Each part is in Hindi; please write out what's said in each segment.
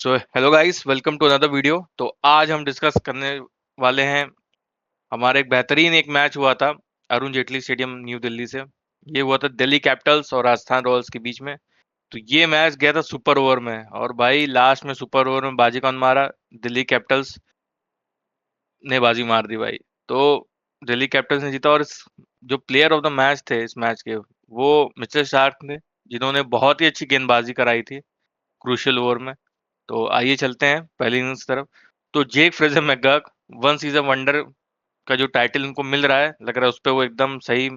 So hello guys, welcome to another video. तो आज हम डिस्कस करने वाले हैं। हमारा एक मैच हुआ था अरुण जेटली स्टेडियम न्यू दिल्ली से। ये हुआ था दिल्ली कैपिटल्स और राजस्थान रॉयल्स के बीच में। तो ये मैच गया था सुपर ओवर में, और भाई लास्ट में सुपर ओवर में बाजी कौन मारा? दिल्ली कैपिटल्स ने बाजी मार दी भाई। तो दिल्ली कैपिटल्स ने जीता, और जो प्लेयर ऑफ द मैच थे इस मैच के, वो मिचेल स्टार्क थे, जिन्होंने बहुत ही अच्छी गेंदबाजी कराई थी क्रूशियल ओवर में। तो आइए चलते हैं पहली इनिंग्स की तरफ। तो Jake Fraser McGurk one season wonder का जो टाइटल उनको मिल रहा है, लग रहा है उस पे वो एकदम सही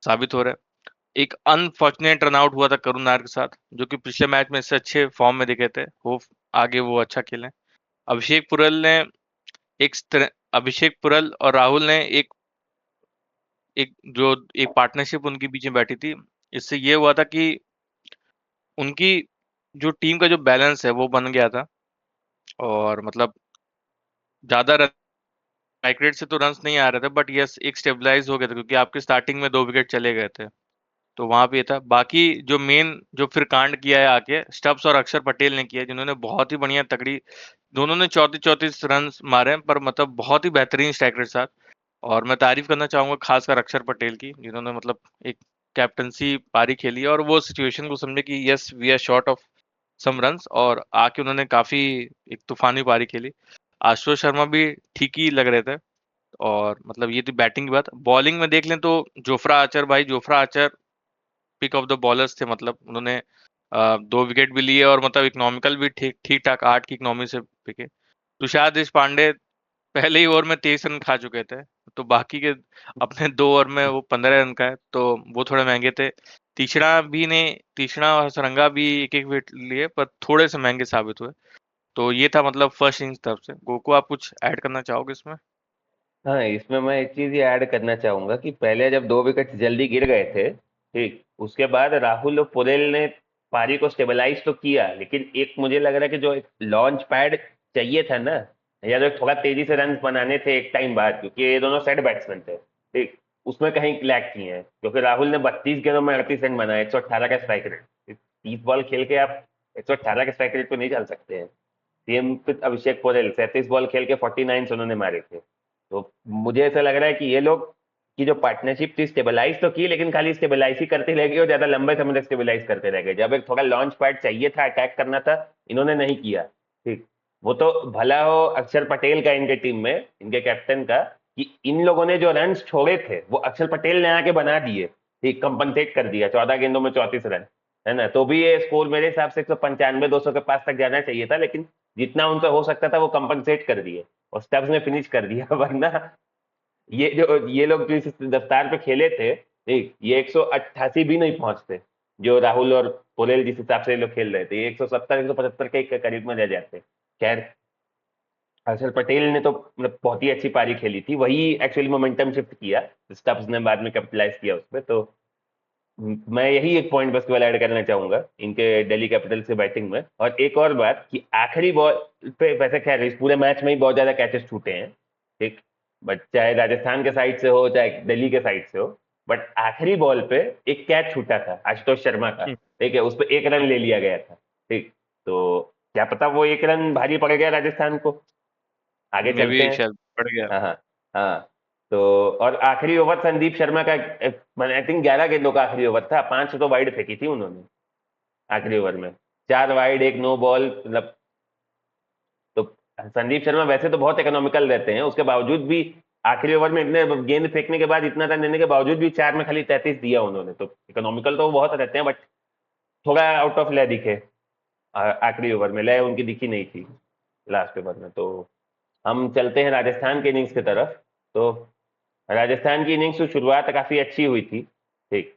साबित हो रहा है। एक अनफॉर्चुनेट रन आउट हुआ था करुण नायर के साथ, जो कि पिछले मैच में इससे अच्छे फॉर्म में दिखे थे। होप आगे वो अच्छा खेलें। अभिषेक पुरल ने अभिषेक पुरल और राहुल ने एक जो एक पार्टनरशिप उनके बीच में बैठी थी। इससे ये हुआ था कि उनकी जो टीम का जो बैलेंस है वो बन गया था, और मतलब ज्यादा स्ट्राइक रेट से तो रन्स नहीं आ रहे थे, बट यस एक स्टेबलाइज हो गया था, क्योंकि आपके स्टार्टिंग में 2 विकेट चले गए थे। तो वहां पे ये था। बाकी जो मेन जो फिर कांड किया है आके स्टब्स और अक्षर पटेल ने किया, जिन्होंने बहुत ही बढ़िया तगड़ी, दोनों ने 34-34 रन मारे हैं, पर मतलब बहुत ही बेहतरीन स्ट्राइक रेट साथ। और मैं तारीफ करना चाहूंगा खासकर अक्षर पटेल की, जिन्होंने मतलब एक कैप्टनसी पारी खेली है, और वो सिचुएशन को समझे कि yes we are short of some runs, और आके उन्होंने काफी एक तूफानी पारी खेली। आशुतोष शर्मा भी ठीक ही लग रहे थे। और मतलब ये थी बैटिंग की बात। बॉलिंग में देख लें तो Jofra Archer pick of the bowlers थे। मतलब उन्होंने 2 विकेट भी लिए, और मतलब इकोनॉमिकल भी ठीक ठीक ठाक 8 की इकोनॉमी से पिके। तुषार देश पांडे पहले ही ओवर में 23 रन खा चुके थे। तो बाकी के अपने 2 ओवर में वो 15 रन का है, तो वो थोड़े महंगे थे। तीक्ष्णा और सरंगा भी एक एक विकेट लिए, पर थोड़े से महंगे साबित हुए। तो ये था मतलब फर्स्ट इनिंग्स तरफ से। गोको, आप कुछ ऐड करना चाहोगे इसमें? हाँ, इसमें मैं एक चीज ये ऐड करना चाहूंगा कि पहले जब 2 विकेट जल्दी गिर गए थे, ठीक उसके बाद राहुल और पुरेल ने पारी को स्टेबलाइज तो किया, लेकिन एक मुझे लग रहा है कि जो एक लॉन्च पैड चाहिए था ना, या जो थोड़ा तेजी से रन बनाने थे एक टाइम बाद, क्योंकि ये दोनों सेट बैट्समैन थे, ठीक उसमें कहीं लैग किए हैं। क्योंकि राहुल ने 32 गेंदों में 38 रन बनाए, 118 का स्ट्राइक रेट। 30 बॉल खेल के आप 118 के स्ट्राइक रेट पे नहीं चल सकते हैं। सीएम अभिषेक पोरेल 37 बॉल खेल के 49 उन्होंने मारे थे। तो मुझे ऐसा लग रहा है कि ये लोग की जो पार्टनरशिप थी स्टेबलाइज तो की, लेकिन खाली स्टेबलाइज ही करते रह गए और ज्यादा लंबे समय तक स्टेबलाइज करते रह गए। जब एक थोड़ा लॉन्च पैड चाहिए था, अटैक करना था, इन्होंने नहीं किया। ठीक, वो तो भला हो अक्षर पटेल का इनके टीम में, इनके कैप्टन का, कि इन लोगों ने जो रन छोड़े थे वो अक्षर पटेल ने आके बना दिए। ठीक, कंपनसेट कर दिया, 14 गेंदों में 34 रन, है ना। तो भी ये स्कोर मेरे हिसाब से 195-200 के पास तक जाना चाहिए था, लेकिन जितना उनसे हो सकता था वो कंपनसेट कर दिए और स्टब्स ने फिनिश कर दिया। वरना ये लोग जो इस दफ्तार पे खेले थे, ठीक, ये 188 भी नहीं पहुंचते। जो राहुल और पोलेल जिस हिसाब से ये लोग खेल रहे थे, ये 170 175 के करीब में रह जाते। खैर, हर्षल पटेल ने तो मतलब बहुत ही अच्छी पारी खेली थी, वही एक्चुअली मोमेंटम शिफ्ट किया, स्टब्स ने बाद में कैपिटलाइज किया उस पर। तो मैं यही एक पॉइंट बस केवल ऐड करना चाहूंगा इनके दिल्ली कैपिटल्स के बैटिंग में। और एक और बात कि आखिरी बॉल पे, वैसे खैर इस पूरे मैच में ही बहुत ज्यादा कैचेस छूटे हैं, ठीक, बट चाहे राजस्थान के साइड से हो चाहे दिल्ली के साइड से हो, बट आखिरी बॉल पे एक कैच छूटा था आशुतोष शर्मा का। हम्म, ठीक है, उस पर 1 रन ले लिया गया था। ठीक, तो क्या पता वो 1 रन भारी पड़ गया राजस्थान को। आगे मे चलते भी हैं। शायद पड़ गया। हाँ हाँ हाँ। तो और आखिरी ओवर संदीप शर्मा का, मैंने आई थिंक 11 गेंदों का आखिरी ओवर था, 5 तो वाइड फेंकी थी उन्होंने आखिरी ओवर में। 4 वाइड, एक नो बॉल, मतलब। तो संदीप शर्मा वैसे तो बहुत इकोनॉमिकल रहते हैं, उसके बावजूद भी आखिरी ओवर में इतने गेंद फेंकने के बाद, इतना रन देने के बावजूद भी 4 में खाली 33 दिया उन्होंने। तो इकोनॉमिकल तो वो बहुत रहते हैं, बट थोड़ा आउट ऑफ लय दिखे। आखिरी ओवर में लय उनकी दिखी नहीं थी लास्ट ओवर में। तो हम चलते हैं राजस्थान के इनिंग्स की तरफ। तो राजस्थान की इनिंग्स की शुरुआत काफी अच्छी हुई थी, ठीक,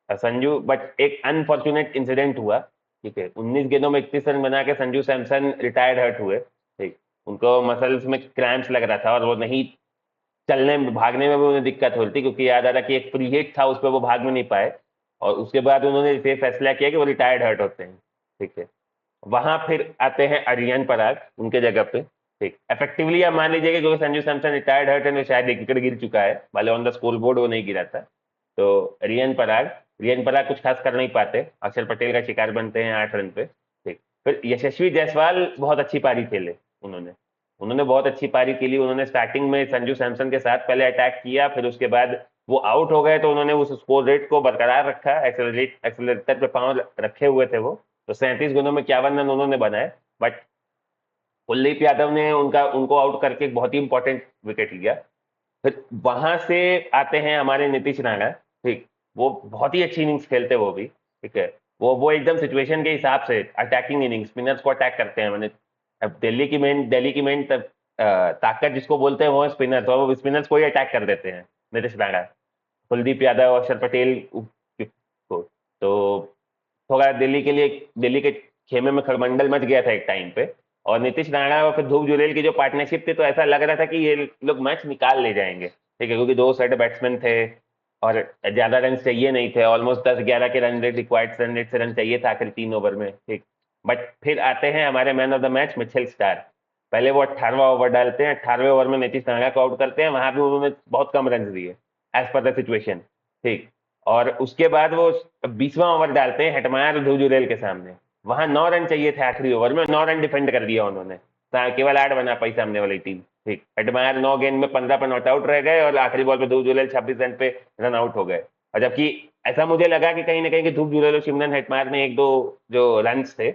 संजू, बट एक अनफॉर्चुनेट इंसिडेंट हुआ। ठीक है, 19 गेंदों में 31 रन बना के संजू सैमसन रिटायर्ड हर्ट हुए। ठीक, उनको मसल्स में क्रैम्प्स लग रहा था और वो नहीं, चलने में भागने में भी उन्हें दिक्कत हो रही थी, क्योंकि याद आ रहा कि एक फ्री हिट था उस पर वो भाग में नहीं पाए। और उसके बाद उन्होंने फिर फैसला किया कि वो रिटायर्ड हर्ट होते हैं। ठीक है, वहां फिर आते हैं अरियन पराग उनके जगह पे। ठीक, इफेक्टिवली आप मान लीजिए कि क्योंकि संजू सैमसन रिटायर्ड हर्ट है, तो शायद एक विकेट गिर चुका है, भले ऑन द स्कोर बोर्ड वो नहीं गिरा था। तो रियन पराग कुछ खास कर नहीं पाते, अक्षर पटेल का शिकार बनते हैं 8 रन पे। ठीक, फिर यशस्वी जायसवाल बहुत अच्छी पारी खेले। उन्होंने उन्होंने बहुत अच्छी पारी खेली। उन्होंने स्टार्टिंग में संजू सैमसन के साथ पहले अटैक किया, फिर उसके बाद वो आउट हो गए तो उन्होंने उस स्कोर रेट को बरकरार रखा, एक्सेलरेटर पे पांव रखे हुए थे वो। तो 37 गेंदों में 51 रन उन्होंने बनाए। बट कुलदीप यादव ने उनका उनको आउट करके एक बहुत ही इंपॉर्टेंट विकेट लिया। फिर वहां से आते हैं हमारे नीतीश राणा। ठीक, वो बहुत ही अच्छी इनिंग्स खेलते हैं वो भी। ठीक है, वो एकदम सिचुएशन के हिसाब से अटैकिंग इनिंग्स, स्पिनर्स को अटैक करते हैं। मैंने अब दिल्ली की मेन ताकत जिसको बोलते हैं वो स्पिनर्स, और वो स्पिनर्स को ही अटैक कर देते हैं नीतीश राणा, कुलदीप यादव, अक्षर पटेल को। तो थोड़ा दिल्ली के खेमे में खलबंडल मच गया था एक टाइम पे। और नीतीश राणा और फिर ध्रुव जुरैल की जो पार्टनरशिप थी, तो ऐसा लग रहा था कि ये लोग मैच निकाल ले जाएंगे। ठीक है, क्योंकि दो सेट बैट्समैन थे और ज्यादा रन चाहिए नहीं थे। ऑलमोस्ट 10-11 के run rate, required run rate से रन चाहिए था आखिरी 3 ओवर में। ठीक, बट फिर आते हैं हमारे man of the match Mitchell Starc. पहले वो 18वां ओवर डालते हैं, 18वें ओवर में नीतीश राणा को आउट करते हैं। वहां भी उन्होंने बहुत कम रन दिए एज पर द सिचुएशन। ठीक, और उसके बाद वो 20वां ओवर डालते हैं हेटमायर और ध्रुव जुरैल के सामने। वहां 9 रन चाहिए थे आखिरी ओवर में, 9 रन डिफेंड कर दिया उन्होंने। केवल 8 बना पाई सामने वाली टीम। ठीक, हेटमायर 9 गेंद में 15 पर नॉट आउट रह गए और आखिरी बॉल पे ध्रुव जुरैल 26 रन पे रन आउट हो गए। और जबकि ऐसा मुझे लगा कि कहीं ना कहीं कि ध्रुव जुरैल और शिमरन हेटमायर ने एक दो जो रन थे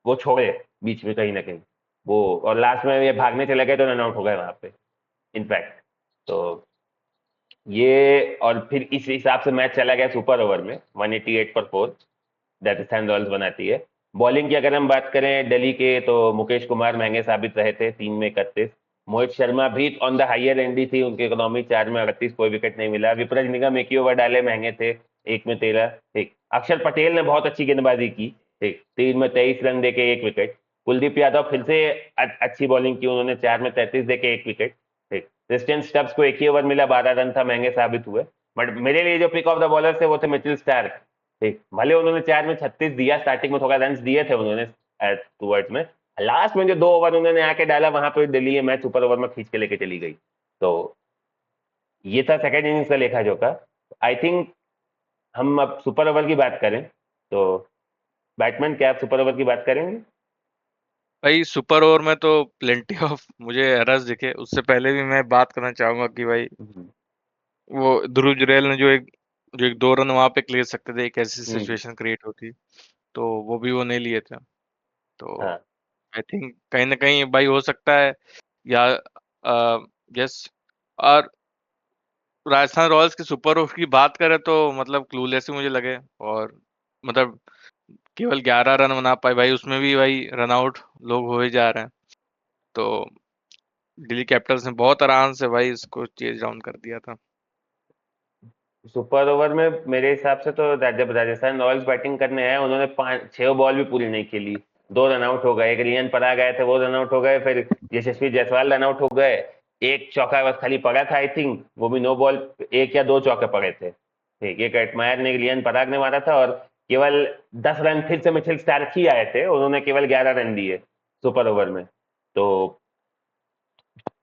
वो छोड़े बीच में कहीं ना कहीं वो, और लास्ट में ये भागने चले गए तो रन आउट हो गए वहां पे इनफैक्ट। तो ये, और फिर इस हिसाब से मैच चला गया सुपर ओवर में 188 पर 4 राजस्थान रॉयल्स बनाती है। बॉलिंग की अगर हम बात करें दिल्ली के, तो मुकेश कुमार महंगे साबित रहे थे, 3 में 31। मोहित शर्मा भी ऑन द हायर एंड ही थी, उनकी इकोनॉमी 4 में 38, कोई विकेट नहीं मिला। विपराज निगम एक ही ओवर डाले, महंगे थे, 1 में 13। ठीक, अक्षर पटेल ने बहुत अच्छी गेंदबाजी की। ठीक, 3 में 23 रन देके 1 विकेट। कुलदीप यादव फिर से अच्छी बॉलिंग की, उन्होंने 4 में 33 देके 1 विकेट। ठीक, क्रिस्टियन स्टब्स को एक ही ओवर मिला, 12 रन था, महंगे साबित हुए। बट मेरे लिए जो पिक ऑफ द बॉलर थे वो थे मिचेल स्टार्क। ठीक, भले उन्होंने 4 में 36 दिया, स्टार्टिंग में थोड़ा रन दिए थे उन्होंने टूवर्ड्स में। लास्ट में जो 2 ओवर उन्होंने आके डाला, वहां पर दिल्ली ये मैच सुपर ओवर में खींच के लेके चली गई। तो ये था सेकंड इनिंग्स का लेखा जोखा। आई थिंक हम अब सुपर ओवर की बात करें तो, बैटमैन क्या आप सुपर ओवर की बात करेंगे? भाई सुपर ओवर में तो प्लेंटी ऑफ मुझे एरर्स दिखे। उससे पहले भी मैं बात करना चाहूंगा कि भाई हम्म। वो ध्रुव जुरैल ने जो एक 2 रन वहां पे ले सकते थे, एक ऐसी हम्म। सिचुएशन क्रिएट होती, तो वो भी वो नहीं लिए थे। तो हाँ। आई थिंक कहीं ना कहीं भाई हो सकता है, या यस। और राजस्थान रॉयल्स के सुपर ओवर की बात करें तो मतलब क्लूलेस ही मुझे लगे। और मतलब केवल 11 रन बना पाए भाई, उसमें भी भाई रन आउट लोग हो ही जा रहे हैं। तो दिल्ली कैपिटल्स ने बहुत आराम से भाई इसको चेज डाउन कर दिया था। सुपर ओवर में मेरे हिसाब से तो जब राजस्थान रॉयल्स बैटिंग करने आए, उन्होंने 5-6 बॉल भी पूरी नहीं खेली, 2 रन आउट हो गए। एक रियन पराग आए थे, वो रन आउट हो गए। फिर यशस्वी जायसवाल रन आउट हो गए। एक चौका बस खाली पड़ा था आई थिंक, वो भी नो बॉल, 1 या 2 चौके पड़े थे। ठीक, एक एटमायर ने, एक रियन पराग ने मारा था, और केवल 10 रन फिर से मिचेल स्टार्क ही आए थे, उन्होंने केवल 11 रन दिए सुपर ओवर में। तो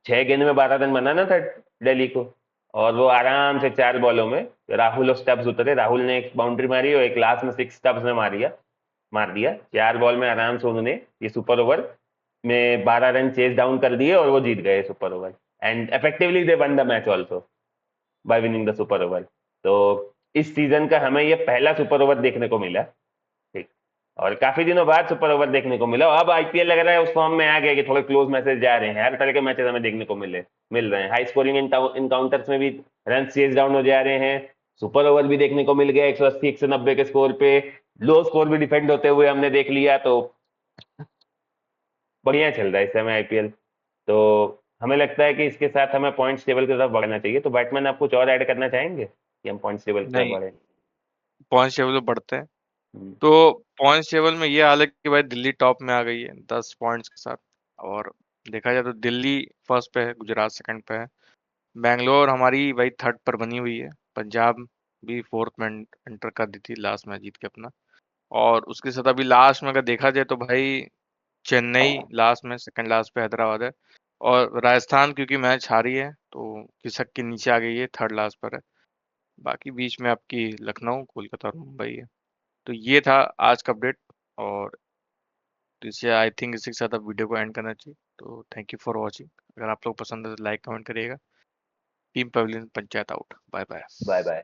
6 गेंद में 12 रन बनाना था दिल्ली को। और वो आराम से 4 बॉलों में राहुल और स्टब्स उतरे, राहुल ने एक बाउंड्री मारी और एक लास्ट में 6 स्टब्स ने मार दिया। 4 बॉल में आराम से उन्होंने ये सुपर ओवर में 12 रन चेज डाउन कर दिए और वो जीत गए super over. And effectively they one the match also bye winning the super over. तो इस सीजन का हमें ये पहला सुपर ओवर देखने को मिला। ठीक, और काफी दिनों बाद सुपर ओवर देखने को मिला। अब आईपीएल लग रहा है उस फॉर्म में आ गया कि थोड़े क्लोज मैचेस जा रहे हैं, हर तरह के मैचेस हमें देखने को मिल रहे हैं। हाई स्कोरिंग इनकाउंटर्स में भी रन चेज डाउन हो जा रहे हैं। सुपर ओवर भी देखने को मिल गया 180-190 के स्कोर पे। लो स्कोर भी डिफेंड होते हुए हमने देख लिया। तो बढ़िया चल रहा है इस समय आईपीएल। तो हमें लगता है कि इसके साथ हमें पॉइंट्स टेबल की तरफ बढ़ना चाहिए। तो बैटमैन आप कुछ और ऐड करना चाहेंगे कि हम पॉइंट्स टेबल की तरफ नहीं, बढ़े? पॉइंट्स टेबल तो बढ़ते हैं। हम्म। तो पॉइंट्स टेबल में ये हाल है कि भाई दिल्ली टॉप में आ गई है 10 पॉइंट्स के साथ। और देखा जाए तो दिल्ली फर्स्ट पे है, गुजरात सेकंड पे है, बैंगलोर हमारी भाई थर्ड पर बनी हुई है, पंजाब भी फोर्थ में एंटर कर दी थी लास्ट मैच जीत के अपना। और उसके साथ अभी लास्ट में अगर देखा जाए तो भाई चेन्नई लास्ट में सेकंड लास्ट पे हैदराबाद है। और राजस्थान क्योंकि मैच हारी है तो खिसक के नीचे आ गई है, थर्ड लास्ट पर है। बाकी बीच में आपकी लखनऊ, कोलकाता और मुंबई है। तो ये था आज का अपडेट। और तो इससे आई थिंक इसी के साथ अब वीडियो को एंड करना चाहिए। तो थैंक यू फॉर वॉचिंग। अगर आप लोग पसंद है तो लाइक कमेंट करिएगा। Team pavilion Panchayat out. Bye bye. Bye bye.